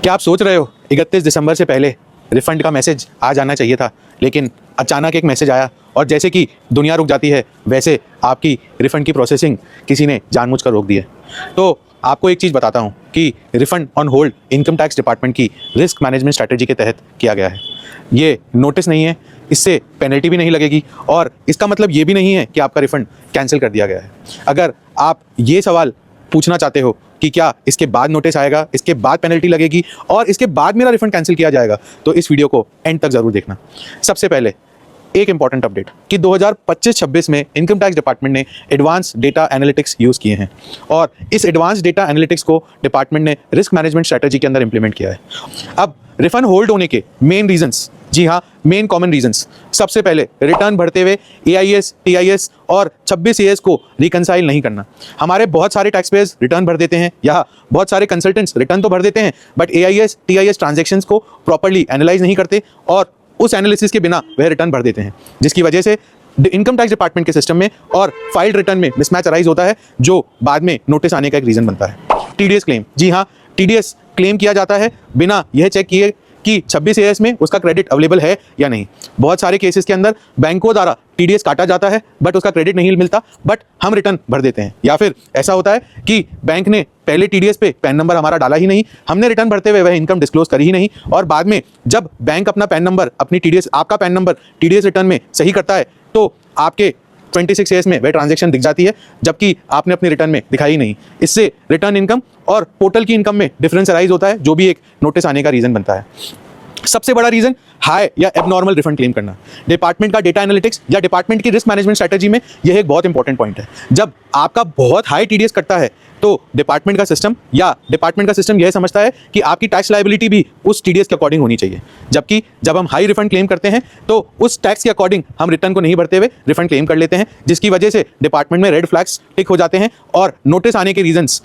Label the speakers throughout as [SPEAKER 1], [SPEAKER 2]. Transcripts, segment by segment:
[SPEAKER 1] क्या आप सोच रहे हो 31 दिसंबर से पहले रिफंड का मैसेज आ जाना चाहिए था, लेकिन अचानक एक मैसेज आया और जैसे कि दुनिया रुक जाती है वैसे आपकी रिफंड की प्रोसेसिंग किसी ने जानबूझकर रोक दी है। तो आपको एक चीज़ बताता हूँ कि refund on hold income tax department की रिस्क मैनेजमेंट स्ट्रैटेजी के तहत किया गया है। ये नोटिस नहीं है, इससे पेनल्टी भी नहीं लगेगी और इसका मतलब ये भी नहीं है कि आपका रिफंड कैंसिल कर दिया गया है। अगर आप ये सवाल पूछना चाहते हो कि क्या इसके बाद नोटिस आएगा, इसके बाद पेनल्टी लगेगी और इसके बाद मेरा रिफंड कैंसिल किया जाएगा, तो इस वीडियो को एंड तक ज़रूर देखना। सबसे पहले एक इंपॉर्टेंट अपडेट कि 2025-26 में इनकम टैक्स डिपार्टमेंट ने एडवांस डेटा एनालिटिक्स यूज़ किए हैं और इस एडवांस डेटा एनालिटिक्स को डिपार्टमेंट ने रिस्क मैनेजमेंट स्ट्रैटेजी के अंदर इंप्लीमेंट किया है। अब रिफंड होल्ड होने के मेन रीजंस, जी हाँ मेन कॉमन रीजंस, सबसे पहले रिटर्न भरते हुए AIS, TIS और 26 AS को रिकंसाइल नहीं करना। हमारे बहुत सारे टैक्स पेयर्स रिटर्न भर देते हैं या बहुत सारे कंसल्टेंट्स रिटर्न तो भर देते हैं बट AIS, TIS ट्रांजैक्शंस को प्रॉपर्ली एनालाइज नहीं करते और उस एनालिसिस के बिना वह रिटर्न भर देते हैं, जिसकी वजह से इनकम टैक्स डिपार्टमेंट के सिस्टम में और फाइल्ड रिटर्न में मिसमैच अराइज होता है, जो बाद में नोटिस आने का एक रीज़न बनता है। TDS क्लेम, जी हाँ TDS क्लेम किया जाता है बिना यह चेक किए कि 26 AS में उसका क्रेडिट अवेलेबल है या नहीं। बहुत सारे केसेस के अंदर बैंकों द्वारा TDS काटा जाता है बट उसका क्रेडिट नहीं मिलता, बट हम रिटर्न भर देते हैं। या फिर ऐसा होता है कि बैंक ने पहले TDS पे पैन नंबर हमारा डाला ही नहीं, हमने रिटर्न भरते हुए वह इनकम डिस्क्लोज करी ही नहीं और बाद में जब बैंक अपना पैन नंबर अपनी TDS, आपका पैन नंबर TDS रिटर्न में सही करता है तो आपके 26 AS में वह ट्रांजैक्शन दिख जाती है जबकि आपने अपने रिटर्न में दिखाई नहीं। इससे रिटर्न इनकम और पोर्टल की इनकम में डिफरेंस अराइज होता है, जो भी एक नोटिस आने का रीज़न बनता है। सबसे बड़ा रीजन हाई या एबनॉर्मल रिफंड क्लेम करना। डिपार्टमेंट का डेटा एनालिटिक्स या डिपार्टमेंट की रिस्क मैनेजमेंट स्ट्रैटेजी में यह एक बहुत इंपॉर्टेंट पॉइंट है। जब आपका बहुत हाई TDS कटता है तो डिपार्टमेंट का सिस्टम यह समझता है कि आपकी टैक्स लायबिलिटी भी उस TDS के अकॉर्डिंग होनी चाहिए, जबकि जब हम हाई रिफंड क्लेम करते हैं तो उस टैक्स के अकॉर्डिंग हम रिटर्न को नहीं भरते हुए रिफंड क्लेम कर लेते हैं, जिसकी वजह से डिपार्टमेंट में रेड फ्लैग्स टिक हो जाते हैं और नोटिस आने के रीजंस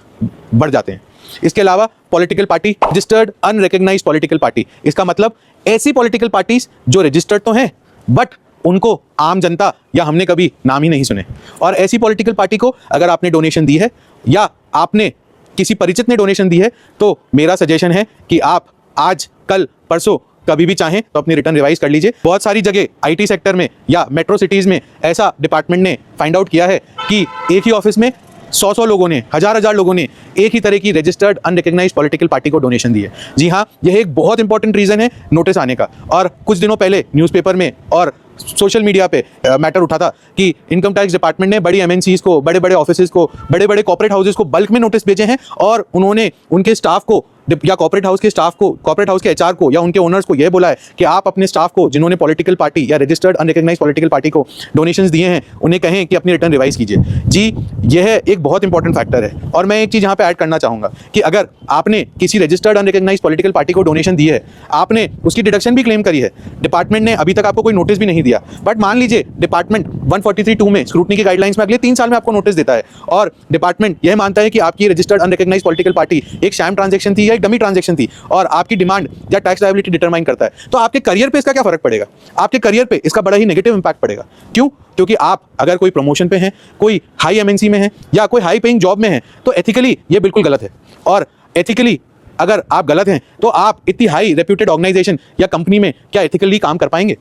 [SPEAKER 1] बढ़ जाते हैं। इसके अलावा political party, registered unrecognised political party, इसका मतलब ऐसी पॉलिटिकल पार्टीज जो रजिस्टर्ड तो हैं बट उनको आम जनता या हमने कभी नाम ही नहीं सुने। और ऐसी पॉलिटिकल पार्टी को अगर आपने डोनेशन दी है या आपने किसी परिचित ने डोनेशन दी है तो मेरा सजेशन है कि आप आज, कल, परसों कभी भी चाहें तो अपनी रिटर्न रिवाइज कर लीजिए। बहुत सारी जगह IT सेक्टर में या मेट्रो सिटीज़ में ऐसा डिपार्टमेंट ने फाइंड आउट किया है कि एक ही ऑफिस में 100 लोगों ने, हजार लोगों ने एक ही तरह की रजिस्टर्ड अनरिकॉग्नाइज्ड पॉलिटिकल पार्टी को डोनेशन दी है। जी हाँ, यह एक बहुत इंपॉर्टेंट रीज़न है नोटिस आने का। और कुछ दिनों पहले न्यूज़पेपर में और सोशल मीडिया पे मैटर उठा था कि इनकम टैक्स डिपार्टमेंट ने बड़ी MNCs को, बड़े बड़े ऑफिसेज को, बड़े बड़े कॉर्पोरेट हाउसेज को बल्क में नोटिस भेजे हैं और उन्होंने उनके स्टाफ को या कॉर्पोरेट हाउस के स्टाफ को, कॉर्पोरेट हाउस के HR को या उनके ओनर्स को यह बोला है कि आप अपने स्टाफ को जिन्होंने पॉलिटिकल पार्टी या रजिस्टर्ड अनरिकॉग्नाइज्ड पॉलिटिकल पार्टी को डोनेशंस दिए हैं उन्हें कहें कि अपनी रिटर्न रिवाइज कीजिए। जी, यह एक बहुत इंपॉर्टेंट फैक्टर है। और मैं एक चीज़ यहाँ पे ऐड करना चाहूँगा कि अगर आपने किसी रजिस्टर्ड अनरिकॉग्नाइज्ड पॉलिटिकल पार्टी को डोनेशन दी है, आपने उसकी डिडक्शन भी क्लेम करी है, डिपार्टमेंट ने अभी तक आपको कोई नोटिस भी नहीं दिया, बट मान लीजिए डिपार्टमेंट 143(2) में स्क्रूटनी की गाइडलाइंस में अगले 3 साल में आपको नोटिस देता है और डिपार्टमेंट यह मानता है कि आपकी रजिस्टर्ड अनरिकॉग्नाइज्ड पॉलिटिकल पार्टी एक शैम ट्रांजैक्शन थी या एक डमी ट्रांजैक्शन थी और आपकी डिमांड या टैक्स लायबिलिटी डिटरमाइन करता है, तो आपके करियर पे इसका क्या फर्क पड़ेगा? आपके करियर पे इसका बड़ा ही नेगेटिव इंपैक्ट पड़ेगा। क्यों? क्योंकि आप अगर कोई प्रमोशन पे हैं, कोई हाई MNC में हैं या कोई हाई पेइंग जॉब में हैं तो एथिकली ये बिल्कुल गलत है। और एथिकली अगर आप गलत हैं तो आप इतनी हाई रेप्यूटेड ऑर्गेनाइजेशन या कंपनी में क्या एथिकली काम कर पाएंगे?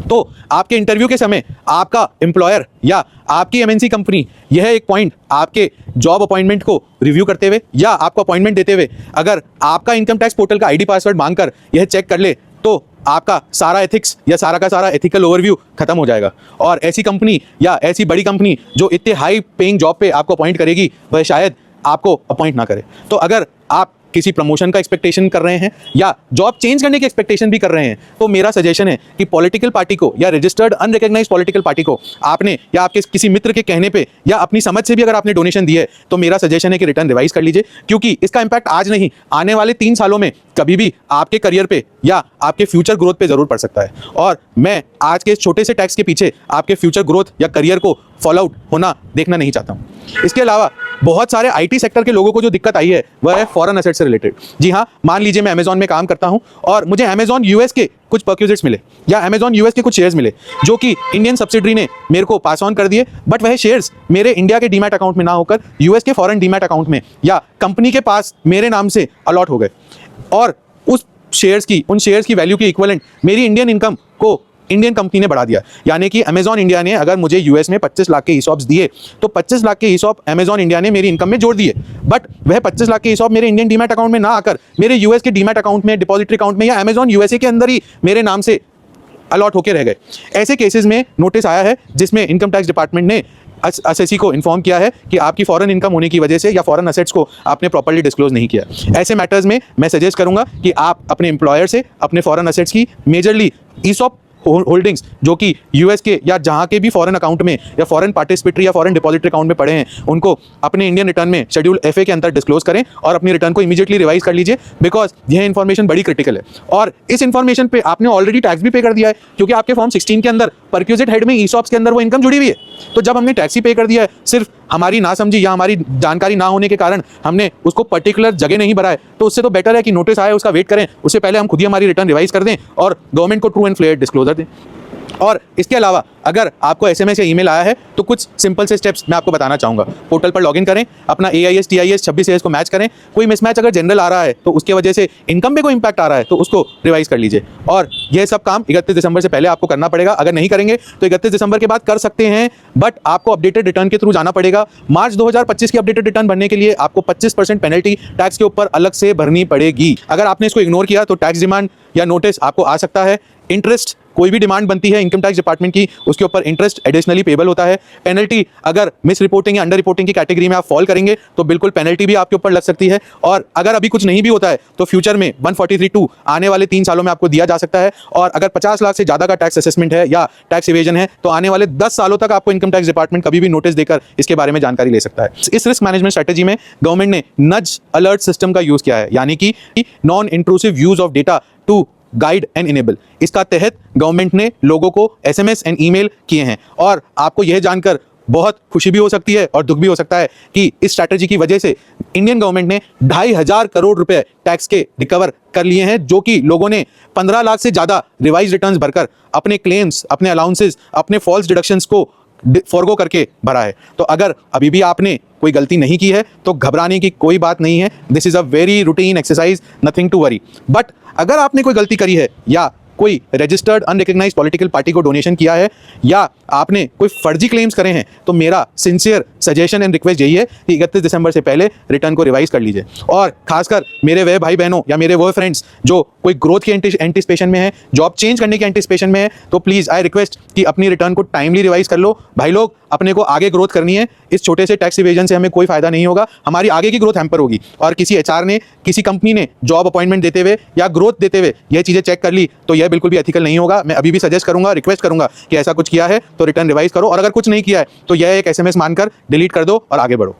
[SPEAKER 1] तो आपके इंटरव्यू के समय आपका एम्प्लॉयर या आपकी MNC कंपनी यह एक पॉइंट आपके जॉब अपॉइंटमेंट को रिव्यू करते हुए या आपको अपॉइंटमेंट देते हुए अगर आपका इनकम टैक्स पोर्टल का ID पासवर्ड मांगकर यह चेक कर ले तो आपका सारा एथिक्स या सारा का सारा एथिकल ओवरव्यू खत्म हो जाएगा। और ऐसी कंपनी या ऐसी बड़ी कंपनी जो इतने हाई पेइंग जॉब पे आपको अपॉइंट करेगी वह शायद आपको अपॉइंट ना करे। तो अगर आप किसी प्रमोशन का एक्सपेक्टेशन कर रहे हैं या जॉब चेंज करने की एक्सपेक्टेशन भी कर रहे हैं तो मेरा सजेशन है कि पॉलिटिकल पार्टी को या रजिस्टर्ड अनरिकॉग्नाइज्ड पॉलिटिकल पार्टी को आपने या आपके किसी मित्र के कहने पे या अपनी समझ से भी अगर आपने डोनेशन दी है तो मेरा सजेशन है कि रिटर्न रिवाइज कर लीजिए, क्योंकि इसका इंपैक्ट आज नहीं, आने वाले 3 सालों में कभी भी आपके करियर पे या आपके फ्यूचर ग्रोथ पे जरूर पड़ सकता है। और मैं आज के इस छोटे से टैक्स के पीछे आपके फ्यूचर ग्रोथ या करियर को फॉलो आउट होना देखना नहीं चाहता हूँ। इसके अलावा बहुत सारे IT सेक्टर के लोगों को जो दिक्कत आई है वह है फॉरेन एसेट से रिलेटेड। जी हाँ, मान लीजिए मैं अमेजॉन में काम करता हूँ और मुझे अमेजॉन US के कुछ परक्यूजिट्स मिले या अमेजॉन US के कुछ शेयर्स मिले जो कि इंडियन सब्सिडरी ने मेरे को पास ऑन कर दिए, बट वह शेयर्स मेरे इंडिया के डीमैट अकाउंट में ना होकर US के फॉरेन डीमैट अकाउंट में या कंपनी के पास मेरे नाम से अलॉट हो गए। और उस शेयर्स की, उन शेयर्स की वैल्यू की इक्विवेलेंट मेरी इंडियन इनकम को इंडियन कंपनी ने बढ़ा दिया। यानी कि अमेजॉन इंडिया ने अगर मुझे यूएस में 25 लाख के ईसॉप्स दिए तो 25 लाख के ईसॉप अमेजॉन इंडिया ने मेरी इनकम में जोड़ दिए, बट वह 25 लाख के ईसॉप मेरे इंडियन डीमैट अकाउंट में ना आकर मेरे यूएस के डीमैट अकाउंट में, डिपॉजिटरी अकाउंट में या अमेजॉन यूएसए के अंदर ही मेरे नाम से अलॉट होकर रह गए। ऐसे केसेस में नोटिस आया है जिसमें इनकम टैक्स डिपार्टमेंट ने एसएससी को इन्फॉर्म किया है कि आपकी फॉरेन इनकम होने की वजह से या फॉरेन असेट्स को आपने प्रॉपर्ली डिस्क्लोज नहीं किया। ऐसे मैटर्स में मैं सजेस्ट करूंगा कि आप अपने एम्प्लॉयर से अपने फॉरेन असेट्स की मेजरली ईसॉप होल्डिंग्स जो कि यूएस के या जहां के भी फॉरेन अकाउंट में या फॉरेन पार्टिसिपेटरी या फॉरेन डिपॉजिटरी अकाउंट में पड़े हैं, उनको अपने इंडियन रिटर्न में शेड्यूल एफए के अंदर डिस्क्लोज करें और अपनी रिटर्न को इमीडिएटली रिवाइज कर लीजिए, बिकॉज यह इन्फॉर्मेशन बड़ी क्रिटिकल है। और इस इन्फॉर्मेशन पे आपने ऑलरेडी टैक्स भी पे कर दिया है, क्योंकि आपके फॉर्म 16 के अंदर परक्यूजिट हेड में ईसॉप्स के अंदर वो इनकम जुड़ी हुई है। तो जब हमने टैक्स ही पे कर दिया है, सिर्फ हमारी ना समझी या हमारी जानकारी ना होने के कारण हमने उसको पर्टिकुलर जगह नहीं भरा है, तो उससे तो बेटर है कि नोटिस आए उसका वेट करें, उससे पहले हम खुद ही हमारी रिटर्न रिवाइज कर दें और गवर्नमेंट को ट्रू एंड फेयर डिस्क्लोजर दें। और इसके अलावा अगर आपको एसएमएस या ईमेल आया है तो कुछ सिंपल से स्टेप्स मैं आपको बताना चाहूँगा। पोर्टल पर लॉगिन करें, अपना AIS TIS 26 AS को मैच करें। कोई मिसमैच अगर जनरल आ रहा है तो उसके वजह से इनकम पे कोई इंपैक्ट आ रहा है तो उसको रिवाइज कर लीजिए। और यह सब काम 31 दिसंबर से पहले आपको करना पड़ेगा। अगर नहीं करेंगे तो 31 दिसंबर के बाद कर सकते हैं, बट आपको अपडेटेड रिटर्न के थ्रू जाना पड़ेगा। मार्च 2025 की अपडेटेड रिटर्न भरने के लिए आपको 25% पेनल्टी टैक्स के ऊपर अलग से भरनी पड़ेगी। अगर आपने इसको इग्नोर किया तो टैक्स डिमांड या नोटिस आपको आ सकता है। इंटरेस्ट, कोई भी डिमांड बनती है इनकम टैक्स डिपार्टमेंट की, उसके ऊपर इंटरेस्ट एडिशनली पेबल होता है। पेनल्टी, अगर मिस रिपोर्टिंग या अंडर रिपोर्टिंग की कैटेगरी में आप फॉल करेंगे तो बिल्कुल पेनल्टी भी आपके ऊपर लग सकती है। और अगर अभी कुछ नहीं भी होता है तो फ्यूचर में 143(2) आने वाले 3 सालों में आपको दिया जा सकता है। और अगर 50 लाख से ज़्यादा का टैक्स असेसमेंट है या टैक्स इवेजन है तो आने वाले 10 सालों तक आपको इनकम टैक्स डिपार्टमेंट कभी भी नोटिस देकर इसके बारे में जानकारी ले सकता है। इस रिस्क मैनेजमेंट स्ट्रेटेजी में गवर्नमेंट ने नज अलर्ट सिस्टम का यूज़ किया है, यानी कि non intrusive use of data to guide and enable. इसका तहत गवर्नमेंट ने लोगों को SMS एंड ईमेल किए हैं। और आपको यह जानकर बहुत खुशी भी हो सकती है और दुख भी हो सकता है कि इस स्ट्रैटेजी की वजह से इंडियन गवर्नमेंट ने 2,500 करोड़ रुपए टैक्स के रिकवर कर लिए हैं, जो कि लोगों ने 15 लाख से ज़्यादा रिवाइज रिटर्न्स भरकर अपने क्लेम्स, अपने अलाउंसेस, अपने फॉल्स डिडक्शंस को फॉरगो करके भरा है। तो अगर अभी भी आपने कोई गलती नहीं की है तो घबराने की कोई बात नहीं है। This is a very routine exercise, nothing to worry. But अगर आपने कोई गलती करी है या कोई रजिस्टर्ड अनरिकग्नाइज्ड पॉलिटिकल पार्टी को डोनेशन किया है या आपने कोई फर्जी क्लेम्स करे हैं तो मेरा सिंसियर सजेशन एंड रिक्वेस्ट यही है कि 31 दिसंबर से पहले रिटर्न को रिवाइज कर लीजिए। और खासकर मेरे वह भाई बहनों या मेरे वो फ्रेंड्स जो कोई ग्रोथ की एंटिसिपेशन में है, जॉब चेंज करने की एंटिसिपेशन में है, तो प्लीज़ आई रिक्वेस्ट कि अपनी रिटर्न को टाइमली रिवाइज कर लो। भाई लोग, अपने को आगे ग्रोथ करनी है। इस छोटे से टैक्स इवेजन से हमें कोई फायदा नहीं होगा, हमारी आगे की ग्रोथ हैम्पर होगी। और किसी HR ने, किसी कंपनी ने जॉब अपॉइंटमेंट देते हुए या ग्रोथ देते हुए यह चीज़ें चेक कर ली तो यह बिल्कुल भी एथिकल नहीं होगा। मैं अभी भी सजेस्ट करूंगा, रिक्वेस्ट करूंगा कि ऐसा कुछ किया है तो रिटर्न रिवाइज करो, और अगर कुछ नहीं किया है तो यह एक SMS मानकर डिलीट कर दो और आगे बढ़ो।